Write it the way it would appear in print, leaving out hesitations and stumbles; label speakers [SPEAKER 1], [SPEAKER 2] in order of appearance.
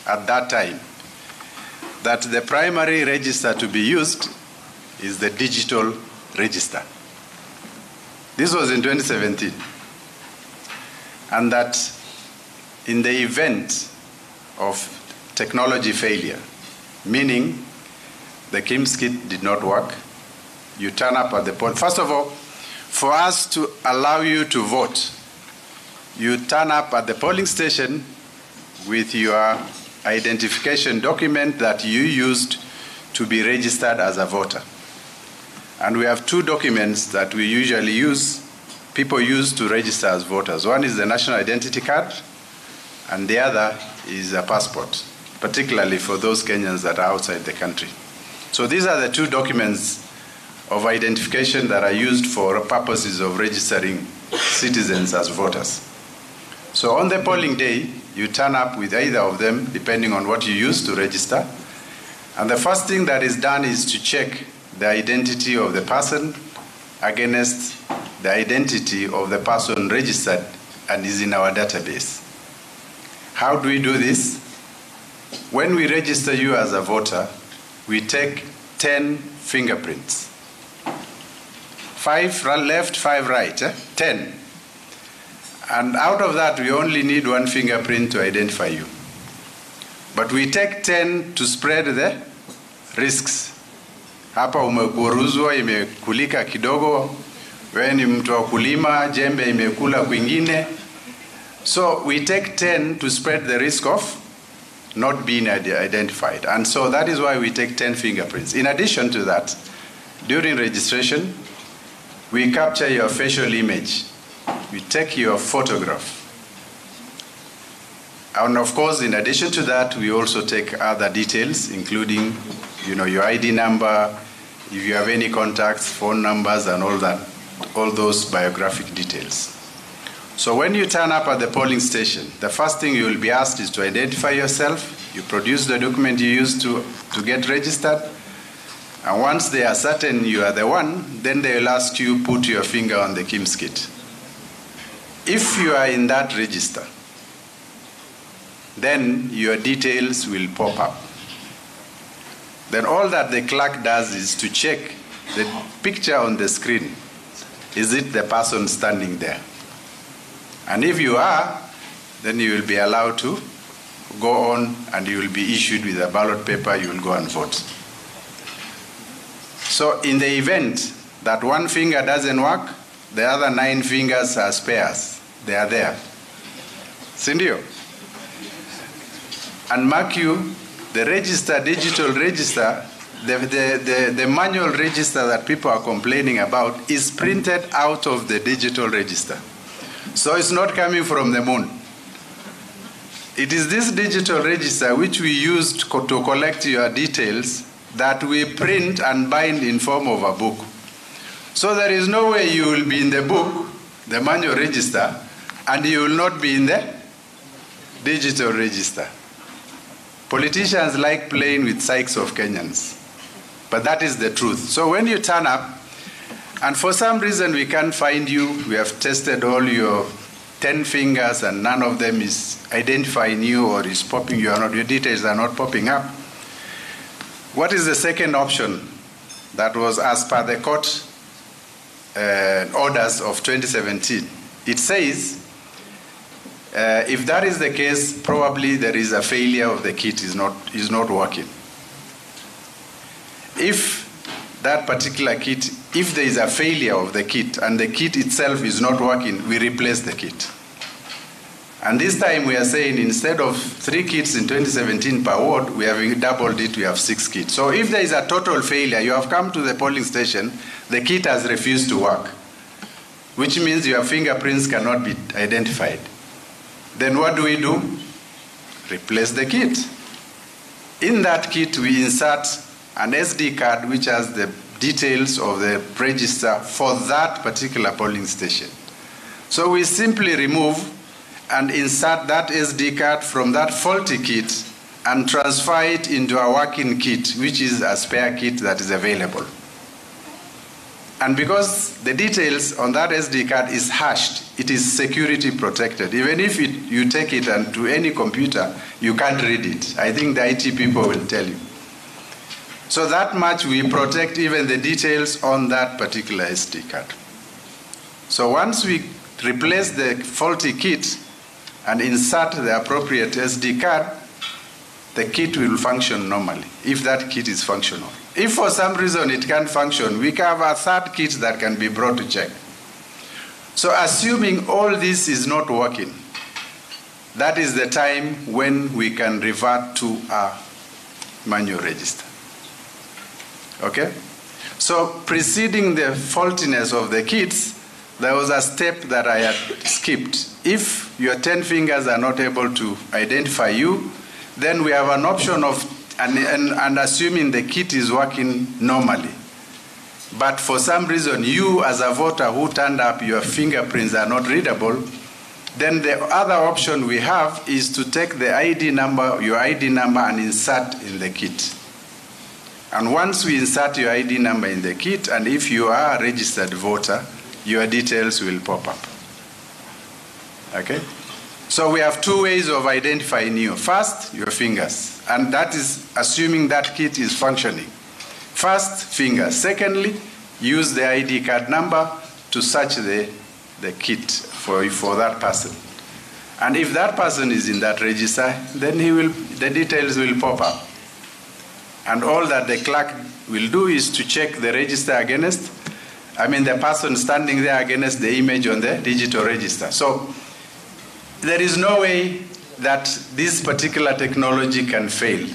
[SPEAKER 1] at that time that the primary register to be used is the digital register. This was in 2017. And that in the event of technology failure, meaning the KIMS kit did not work, you turn up at the poll. First of all, for us to allow you to vote, you turn up at the polling station with your identification document that you used to be registered as a voter. And we have two documents that we usually use, people use to register as voters. One is the national identity card, and the other is a passport, particularly for those Kenyans that are outside the country. So these are the two documents of identification that are used for purposes of registering citizens as voters. So on the polling day, you turn up with either of them, depending on what you use to register. And the first thing that is done is to check the identity of the person against the identity of the person registered and is in our database. How do we do this? When we register you as a voter, we take 10 fingerprints. 5 left, 5 right, 10. And out of that, we only need 1 fingerprint to identify you. But we take 10 to spread the risks. Hapa umeburuzwa, imekulika kidogo, wewe ni mtu wa kulima, jembe imekula kwingine. So we take 10 to spread the risk of not being identified. And so that is why we take 10 fingerprints. In addition to that, during registration, we capture your facial image. We take your photograph. And of course, in addition to that, we also take other details, including, your ID number, if you have any contacts, phone numbers, and all that, all those biographic details. So when you turn up at the polling station, the first thing you will be asked is to identify yourself. You produce the document you used to get registered. And once they are certain you are the one, then they will ask you put your finger on the KIMS kit. If you are in that register, then your details will pop up. Then all that the clerk does is to check the picture on the screen. Is it the person standing there? And if you are, then you will be allowed to go on and you will be issued with a ballot paper, you will go and vote. So in the event that 1 finger doesn't work, the other 9 fingers are spares. They are there. Sindio? And mark you, the digital register, the manual register that people are complaining about is printed out of the digital register. So it's not coming from the moon. It is this digital register which we used to collect your details that we print and bind in form of a book. So there is no way you will be in the book, the manual register, and you will not be in the digital register. Politicians like playing with psyches of Kenyans, but that is the truth. So when you turn up, and for some reason we can't find you, we have tested all your 10 fingers and none of them is identifying you or is popping you, your details are not popping up. What is the second option that was as per the court orders of 2017? It says, if that is the case, probably there is a failure of the kit, is not working. If that particular kit, if there is a failure of the kit and the kit itself is not working, we replace the kit. And this time we are saying instead of 3 kits in 2017 per ward, we have doubled it, we have 6 kits. So if there is a total failure, you have come to the polling station, the kit has refused to work, which means your fingerprints cannot be identified. Then what do? Replace the kit. In that kit, we insert an SD card which has the details of the register for that particular polling station. So we simply remove and insert that SD card from that faulty kit and transfer it into a working kit, which is a spare kit that is available. And because the details on that SD card is hashed, it is security protected. Even if you take it and to any computer, you can't read it. I think the IT people will tell you. So that much we protect even the details on that particular SD card. So once we replace the faulty kit and insert the appropriate SD card, the kit will function normally, if that kit is functional. If for some reason it can't function, we have a third kit that can be brought to check. So assuming all this is not working, that is the time when we can revert to a manual register. Okay? So preceding the faultiness of the kits, there was a step that I had skipped. If your 10 fingers are not able to identify you, then we have an option of, and assuming the kit is working normally. But for some reason, you as a voter who turned up, your fingerprints are not readable, then the other option we have is to take the ID number, your ID number, and insert in the kit. And once we insert your ID number in the kit, and if you are a registered voter, your details will pop up. Okay? So we have two ways of identifying you. First, your fingers, and that is assuming that kit is functioning. First, fingers. Secondly, use the ID card number to search the kit for that person. And if that person is in that register, then the details will pop up. And all that the clerk will do is to check the register against, the person standing there against the image on the digital register. So there is no way that this particular technology can fail.